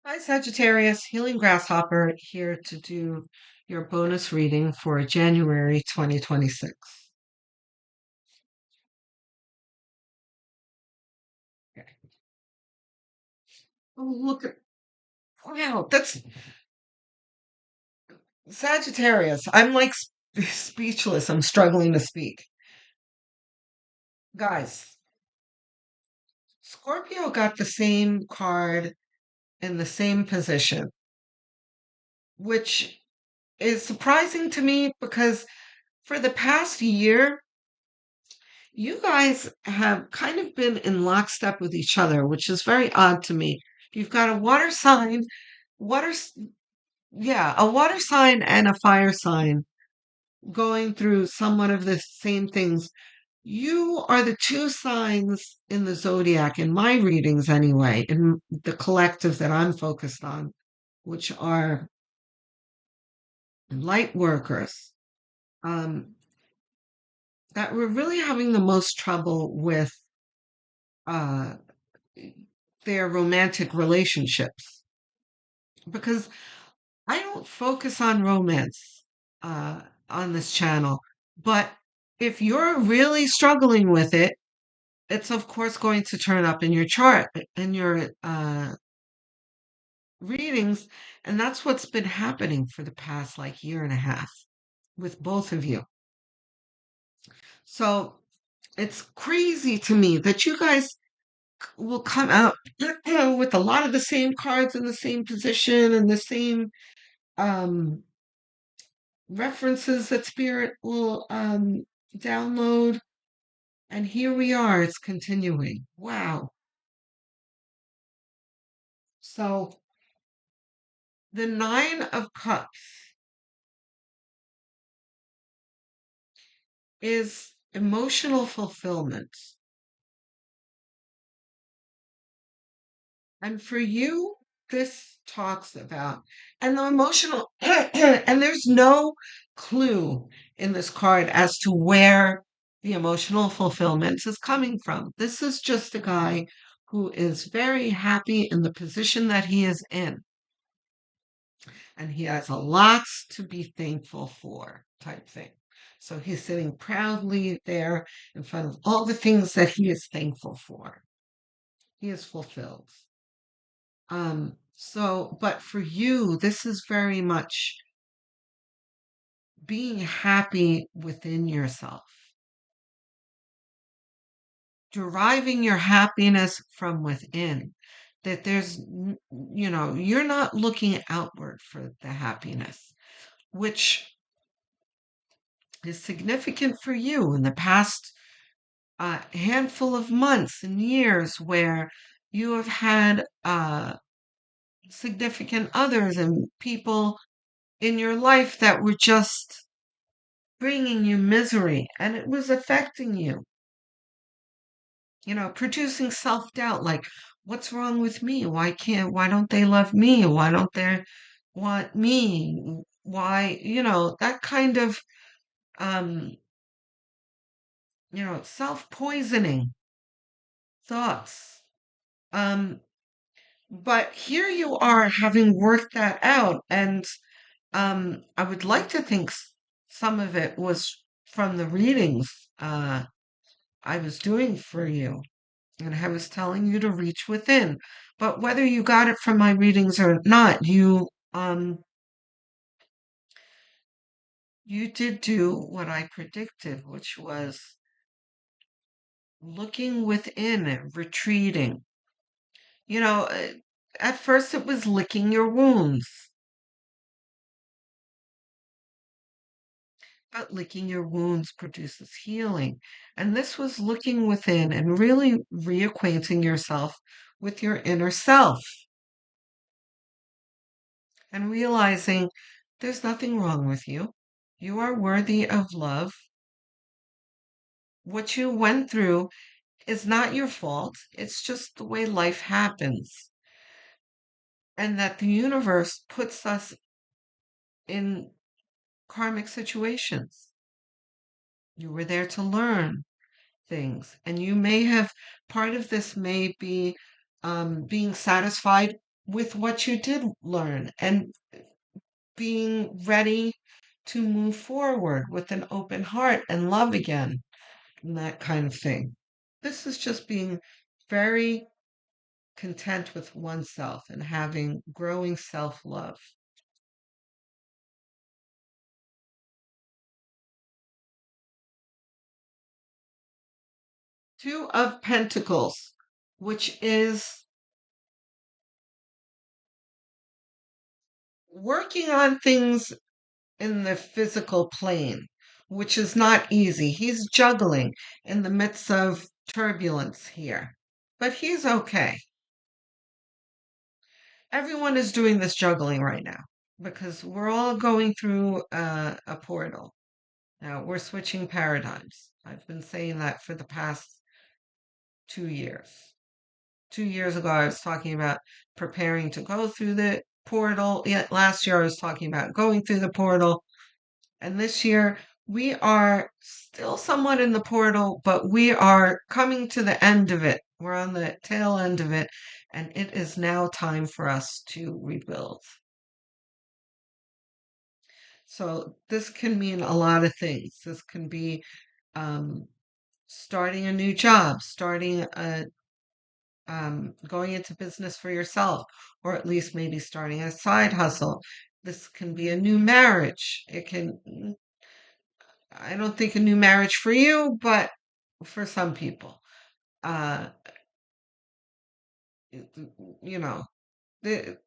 Hi, Sagittarius, Healing Grasshopper here to do your bonus reading for January 2026. Okay. Oh, look at, wow, that's Sagittarius. I'm like speechless. I'm struggling to speak. Guys, Scorpio got the same card in the same position, which is surprising to me because for the past year, you guys have kind of been in lockstep with each other, which is very odd to me. You've got a water sign, water, yeah, a water sign and a fire sign going through somewhat of the same things. You are the two signs in the zodiac, in my readings anyway, in the collective that I'm focused on, which are light workers, um, that were really having the most trouble with uh, their romantic relationships. Because I don't focus on romance uh, on this channel, but if you're really struggling with it, it's of course going to turn up in your chart, in your readings, and that's what's been happening for the past like year and a half with both of you. So it's crazy to me that you guys will come out with a lot of the same cards in the same position and the same um references that Spirit will download. And here we are, it's continuing. Wow. So the Nine of Cups is emotional fulfillment. And for you, this talks about, and the emotional, and there's no clue in this card as to where the emotional fulfillment is coming from. This is just a guy who is very happy in the position that he is in. And he has a lot to be thankful for, type thing. So he's sitting proudly there in front of all the things that he is thankful for. He is fulfilled. But for you, this is very much being happy within yourself, deriving your happiness from within. That you're not looking outward for the happiness, which is significant for you in the past handful of months and years where you have had significant others and people in your life that were just bringing you misery and it was affecting you, producing self doubt like, what's wrong with me? Why don't they love me? Why don't they want me? Why, that kind of, um, self poisoning thoughts. Um, But here you are having worked that out, and I would like to think some of it was from the readings I was doing for you, and I was telling you to reach within. But whether you got it from my readings or not, you did do what I predicted, which was looking within and retreating. You know, uh, at first it was licking your wounds. But licking your wounds produces healing. And this was looking within and really reacquainting yourself with your inner self and realizing there's nothing wrong with you. You are worthy of love. What you went through is not your fault, it's just the way life happens. And that the universe puts us in karmic situations. You were there to learn things. And you may have, part of this may be being satisfied with what you did learn and being ready to move forward with an open heart and love again and that kind of thing. This is just being very content with oneself and having growing self love. Two of Pentacles, which is working on things in the physical plane, which is not easy. He's juggling in the midst of turbulence here, but he's okay. Everyone is doing this juggling right now because we're all going through a portal. Now we're switching paradigms. I've been saying that for the past 2 years. 2 years ago, I was talking about preparing to go through the portal. Yet last year, I was talking about going through the portal. And this year, we are still somewhat in the portal, but we are coming to the end of it. We're on the tail end of it, and it is now time for us to rebuild. So, this can mean a lot of things. This can be um, starting a new job, going into business for yourself, or at least maybe starting a side hustle. This can be a new marriage. I don't think a new marriage for you, but for some people, uh, you know, the,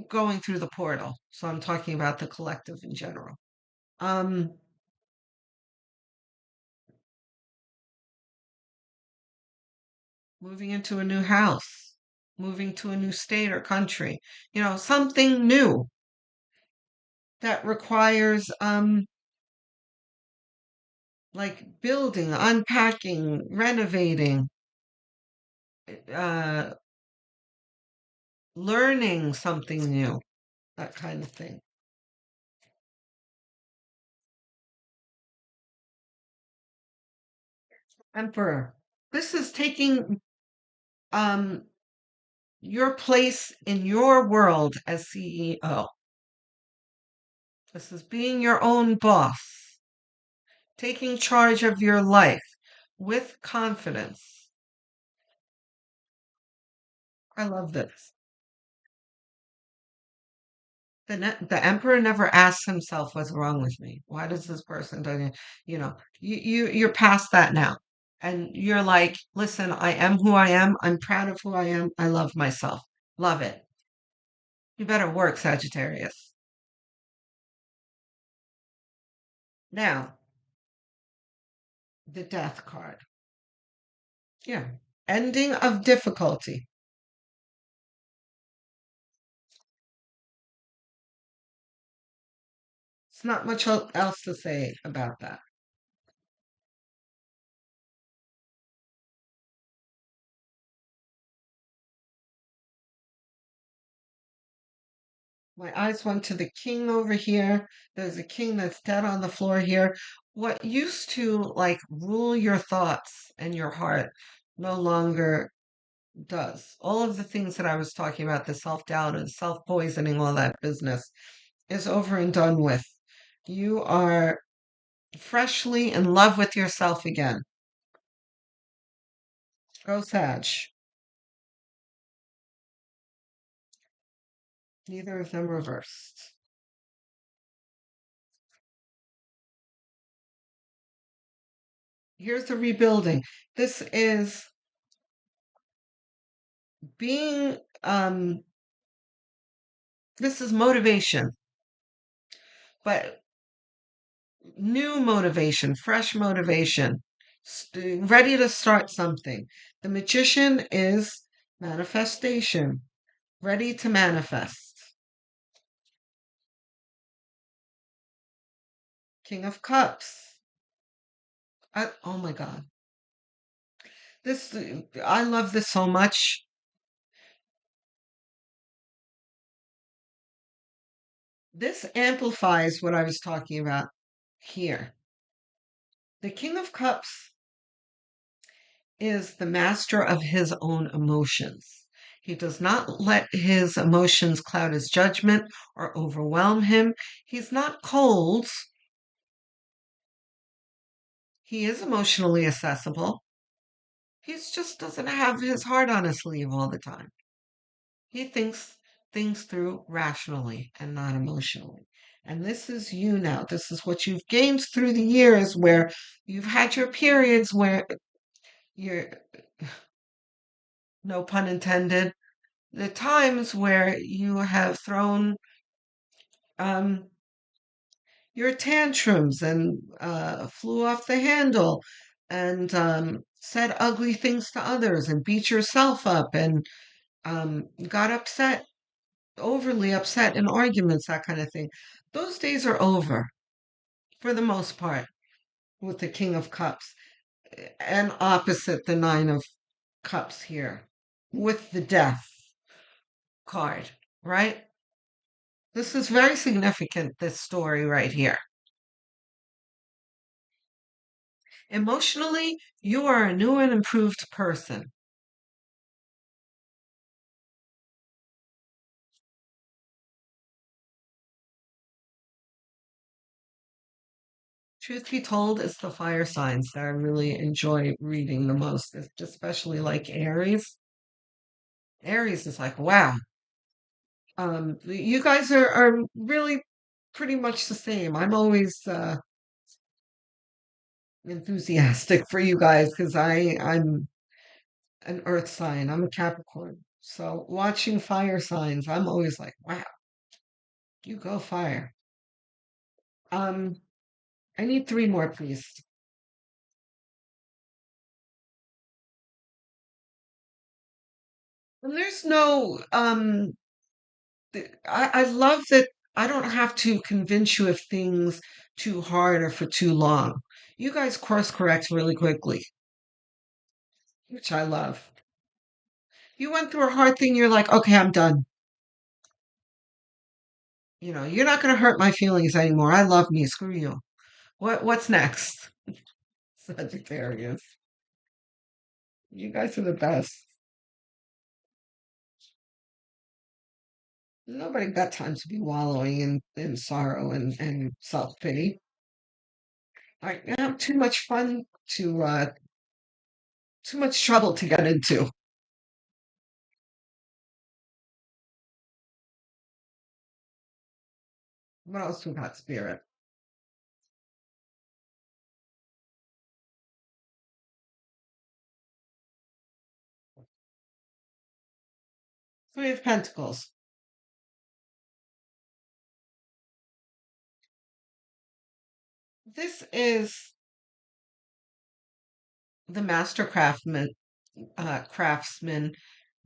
going through the portal. So I'm talking about the collective in general. Um, Moving into a new house, moving to a new state or country, something new that requires like building, unpacking, renovating, uh, learning something new, that kind of thing. Emperor. This is taking um, your place in your world as CEO. This is being your own boss, taking charge of your life with confidence. I love this. The emperor never asks himself what's wrong with me. Why does this person do it? You're past that now. And you're like, listen, I am who I am. I'm proud of who I am. I love myself. Love it. You better work, Sagittarius. Now, the death card. Yeah. Ending of difficulty. It's not much else to say about that. My eyes went to the king over here. There's a king that's dead on the floor here. What used to like rule your thoughts and your heart no longer does. All of the things that I was talking about, the self doubt and self poisoning, all that business, is over and done with. You are freshly in love with yourself again. Go Sag. Neither of them reversed. Here's the rebuilding. This is being this is motivation, but new motivation, fresh motivation, ready to start something. The magician is manifestation, ready to manifest. King of Cups. Oh my God. This, I love this so much. This amplifies what I was talking about here. The King of Cups is the master of his own emotions. He does not let his emotions cloud his judgment or overwhelm him. He's not cold. He is emotionally accessible. He just doesn't have his heart on his sleeve all the time. He thinks things through rationally and not emotionally. And this is you now. This is what you've gained through the years where you've had your periods where you're, no pun intended, the times where you have thrown um, your tantrums and flew off the handle and said ugly things to others and beat yourself up and got upset, overly upset in arguments, that kind of thing. Those days are over for the most part with the King of Cups and opposite the Nine of Cups here with the Death card, right? This is very significant, this story right here. Emotionally, you are a new and improved person. Truth be told, it's the fire signs that I really enjoy reading the most, especially like Aries. Aries is like, wow. You guys are really pretty much the same. I'm always enthusiastic for you guys because I'm an earth sign. I'm a Capricorn. So watching fire signs, I'm always like, wow, you go fire. Um, I need three more, please. And there's no I love that I don't have to convince you of things too hard or for too long. You guys course correct really quickly, which I love. You went through a hard thing, you're like, okay, I'm done. You're not gonna hurt my feelings anymore. I love me. Screw you. What's next? Sagittarius. You guys are the best. Nobody got time to be wallowing in sorrow and self-pity. I have too much fun to too much trouble to get into. What else we got, Spirit? Three of Pentacles. This is the master craftsman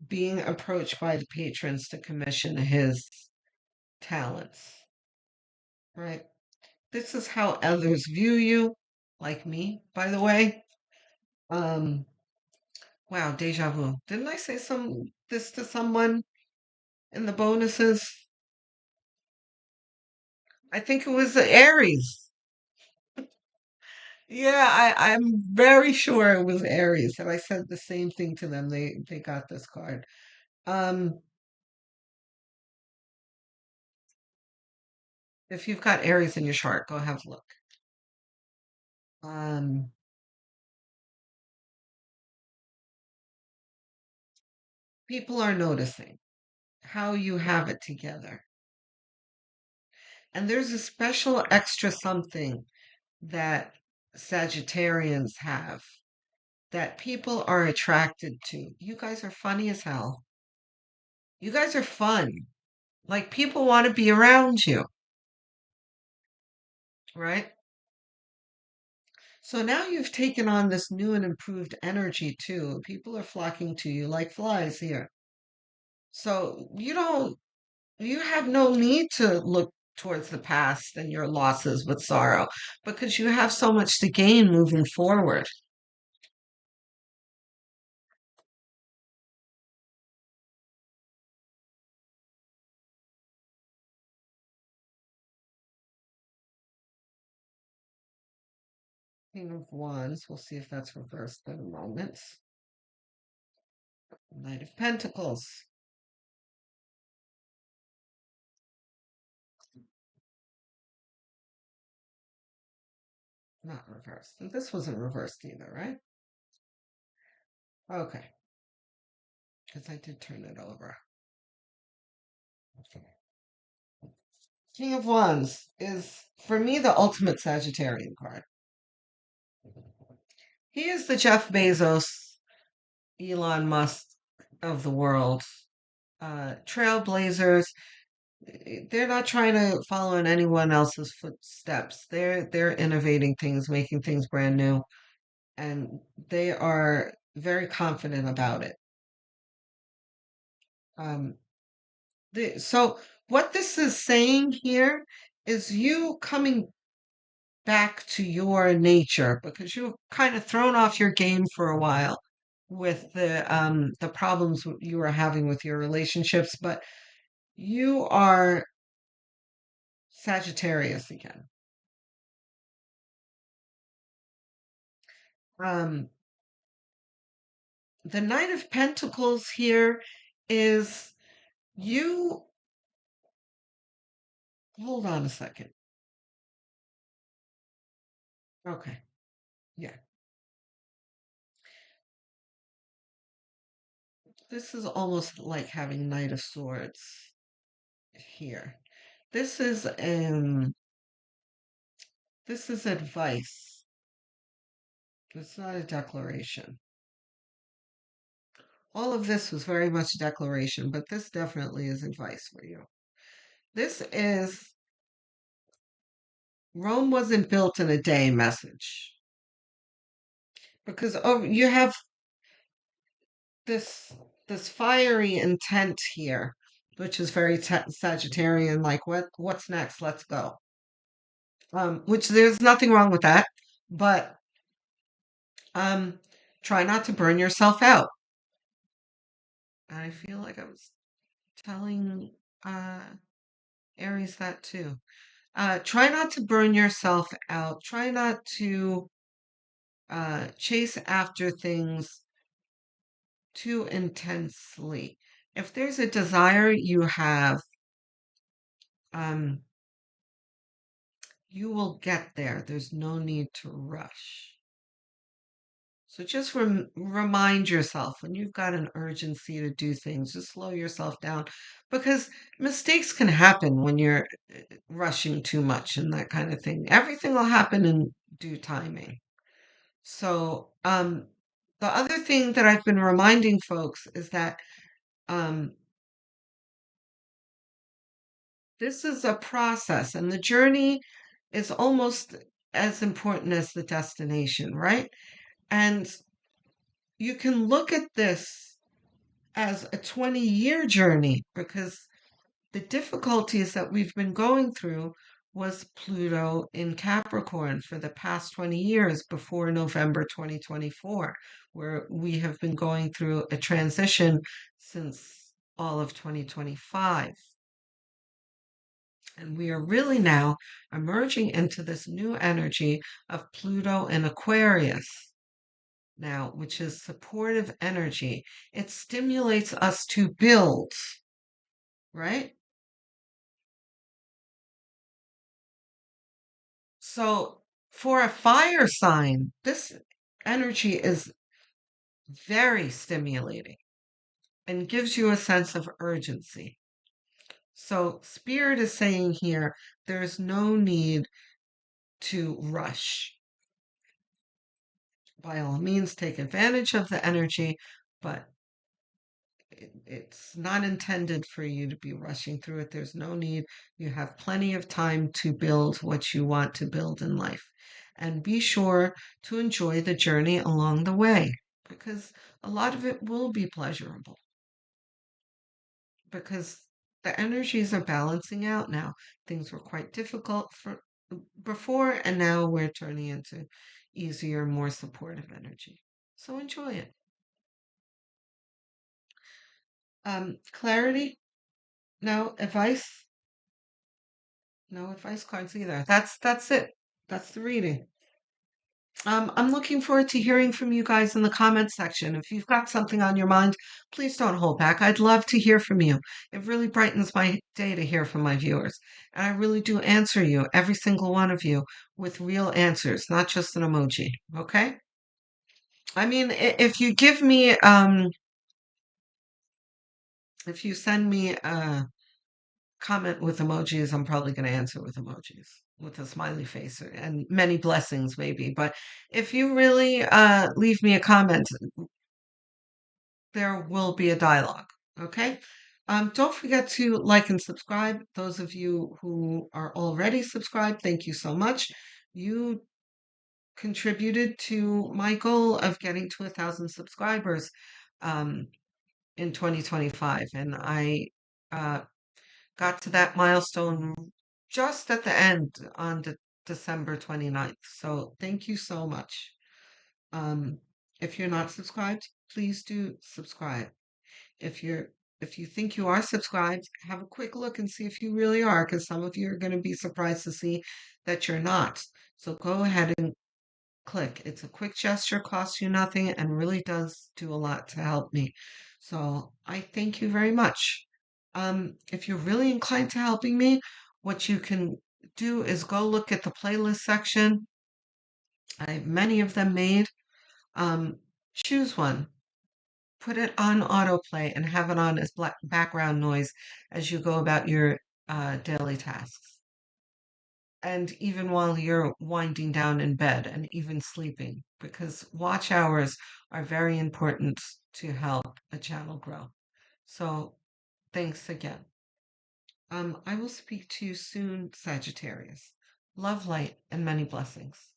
being approached by the patrons to commission his talents, right? This is how others view you, like me, by the way. Um, wow, deja vu. Didn't I say this to someone in the bonuses? I think it was the Aries. Yeah, I'm very sure it was Aries, and I said the same thing to them. They got this card. Um, if you've got Aries in your chart, go have a look. Um, People are noticing how you have it together. And there's a special extra something that Sagittarians have that people are attracted to. You guys are funny as hell. You guys are fun. Like people want to be around you, right? So now you've taken on this new and improved energy too. People are flocking to you like flies here. So you have no need to look towards the past and your losses with sorrow because you have so much to gain moving forward. King of Wands, we'll see if that's reversed in a moment. Knight of Pentacles. Not reversed. And this wasn't reversed either, right? Okay, because I did turn it over. Okay. King of Wands is, for me, the ultimate Sagittarian card. He is the Jeff Bezos, Elon Musk of the world. Trailblazers. They're not trying to follow in anyone else's footsteps. They're innovating things, making things brand new, and they are very confident about it. Um, so what this is saying here is you coming back to your nature because you've kind of thrown off your game for a while with the problems you were having with your relationships, but you are Sagittarius again. Um, the Knight of Pentacles here is you. Hold on a second. Okay, yeah. This is almost like having Knight of Swords here. This is um this is advice. It's not a declaration. All of this was very much declaration, but this definitely is advice for you. This is Rome wasn't built in a day message. Because you have this this fiery intent here, which is very Sagittarian, like what's next? Let's go. Which there's nothing wrong with that, but um try not to burn yourself out. I feel like I was telling uh Aries that too. Try not to burn yourself out. Try not to chase after things too intensely. If there's a desire you have, um, you will get there. There's no need to rush. So just remind yourself when you've got an urgency to do things, just slow yourself down because mistakes can happen when you're rushing too much and that kind of thing. Everything will happen in due timing. So, the other thing that I've been reminding folks is that um, this is a process, and the journey is almost as important as the destination, right? And you can look at this as a 20-year journey because the difficulties that we've been going through was Pluto in Capricorn for the past 20 years before November 2024, where we have been going through a transition since all of 2025. And we are really now emerging into this new energy of Pluto in Aquarius now, which is supportive energy. It stimulates us to build, right? So for a fire sign, this energy is very stimulating and gives you a sense of urgency. So Spirit is saying here, there's no need to rush. By all means, take advantage of the energy, but it's not intended for you to be rushing through it. There's no need. You have plenty of time to build what you want to build in life. And be sure to enjoy the journey along the way because a lot of it will be pleasurable because the energies are balancing out now. Things were quite difficult for before, and now we're turning into easier, more supportive energy. So enjoy it. Clarity, no advice. No advice cards either. That's it. That's the reading. I'm looking forward to hearing from you guys in the comments section. If you've got something on your mind, please don't hold back. I'd love to hear from you. It really brightens my day to hear from my viewers. And I really do answer you, every single one of you, with real answers, not just an emoji. Okay? I mean, if you give me, if you send me a comment with emojis, I'm probably going to answer with emojis, with a smiley face and many blessings, maybe. But if you really leave me a comment, there will be a dialogue. Okay. Don't forget to like and subscribe. Those of you who are already subscribed, thank you so much. You contributed to my goal of getting to 1,000 subscribers um, in 2025, and I uh, got to that milestone just at the end on December 29th. So thank you so much. Um, if you're not subscribed, please do subscribe. If you're if you think you are subscribed, have a quick look and see if you really are, because some of you are going to be surprised to see that you're not. So go ahead and click. It's a quick gesture, costs you nothing, and really does do a lot to help me. So I thank you very much. If you're really inclined to helping me, what you can do is go look at the playlist section. I have many of them made. Um, choose one, put it on autoplay, and have it on as black background noise as you go about your daily tasks. And even while you're winding down in bed and even sleeping, because watch hours are very important to help a channel grow. So thanks again. I will speak to you soon, Sagittarius. Love, light, and many blessings.